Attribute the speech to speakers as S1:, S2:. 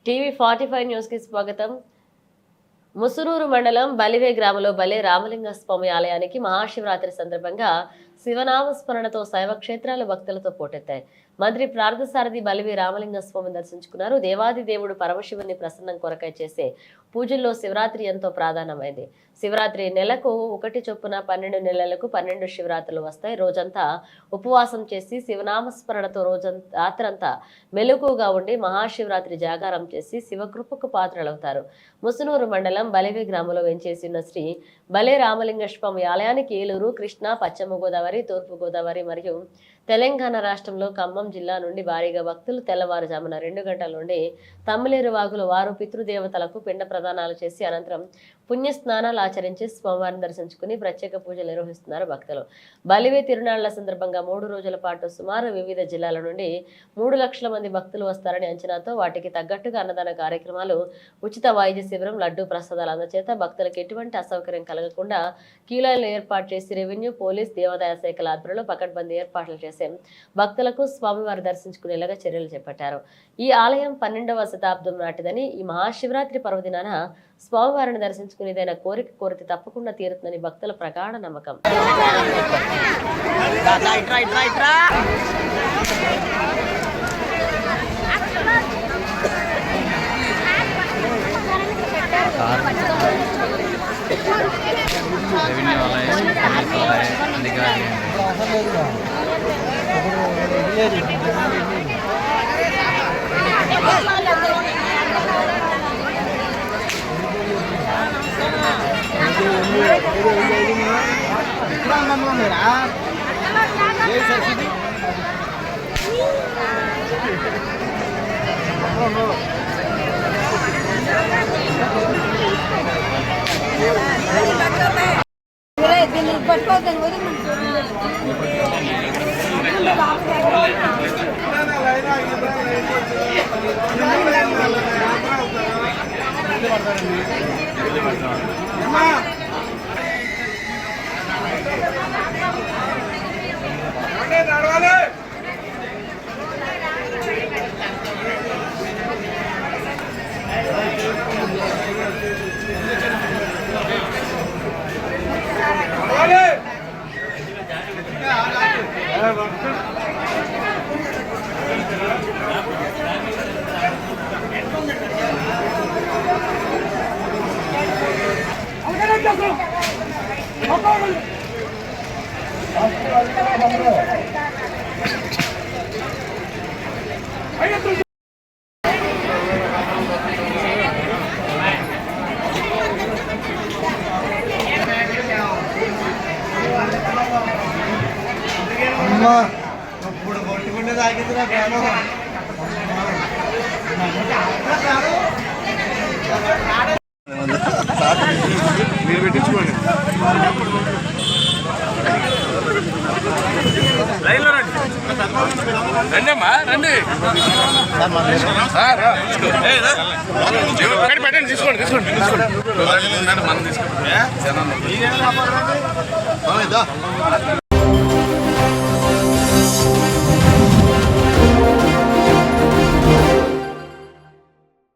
S1: TV 45 news కి స్వాగతం. ముసునూరు మండలం బలివే గ్రామంలో బలే రామలింగ స్వామి ఆలయానికి మహాశివరాత్రి సందర్భంగా శివనామస్మరణతో శైవ క్షేత్రాలు భక్తులతో పోటెత్తాయి. మంత్రి పార్థసారథి బలివే రామలింగ స్వామిని దర్శించుకున్నారు. దేవాది దేవుడు పరమశివుని ప్రసన్నం కొరకై చేసే పూజల్లో శివరాత్రి ఎంతో ప్రాధాన్యమైంది. శివరాత్రి నెలకు 1 చొప్పున 12 నెలలకు 12 శివరాత్రులు వస్తాయి. రోజంతా ఉపవాసం చేసి శివనామస్మరణతో రాత్రంతా మెలకుగా ఉండి మహాశివరాత్రి జాగారం చేసి శివకృపకు పాత్రలవుతారు. ముసునూరు మండలం బలివే గ్రామంలో వెంచేసిన శ్రీ బలే రామలింగ స్వామి ఆలయానికి ఏలూరు, కృష్ణా, పశ్చిమ గోదావరి, తూర్పు గోదావరి మరియు తెలంగాణ రాష్ట్రంలో ఖమ్మం జిల్లా నుండి భారీగా భక్తులు తెల్లవారుజామున 2 గంటల నుండి తమ్మిలేరు వాగులు వారు పితృదేవతలకు పిండ ప్రదానాలు చేసి అనంతరం పుణ్య స్నానాలు ఆచరించి స్వామివారిని దర్శించుకుని ప్రత్యేక పూజలు నిర్వహిస్తున్నారు భక్తులు. బలివే తిరునాళ్ల సందర్భంగా 3 రోజుల పాటు సుమారు వివిధ జిల్లాల నుండి 3 లక్షల మంది భక్తులు వస్తారని అంచనాతో వాటికి తగ్గట్టుగా అన్నదాన కార్యక్రమాలు, ఉచిత వైద్య శిబిరం, లడ్డూ ప్రసాదాల అందచేత భక్తులకు ఎటువంటి అసౌకర్యం కలగకుండా క్యూలైన్లు ఏర్పాటు చేసి రెవెన్యూ, పోలీస్, దేవాదాయ శాఖల ఆధ్వర్యంలో పకడ్బందీ ఏర్పాట్లు చేసి భక్తులకు స్వామివారి దర్శించుకునేలాగా చర్యలు చేపట్టారు. ఈ ఆలయం 12వ శతాబ్దం నాటిదని, ఈ మహాశివరాత్రి పర్వదినాన స్వామివారిని దర్శించుకునేదైన కోరిక కోరితే తప్పకుండా తీరుతుందని భక్తుల ప్రగాఢ నమ్మకం.
S2: ఇప్పుడు కొట్టుకుంటే తాగింది నా ప్రాణం. మీరు పెట్టించుకోండి. రండి అమ్మా, రండి పెట్టండి. తీసుకోండి తీసుకోండి.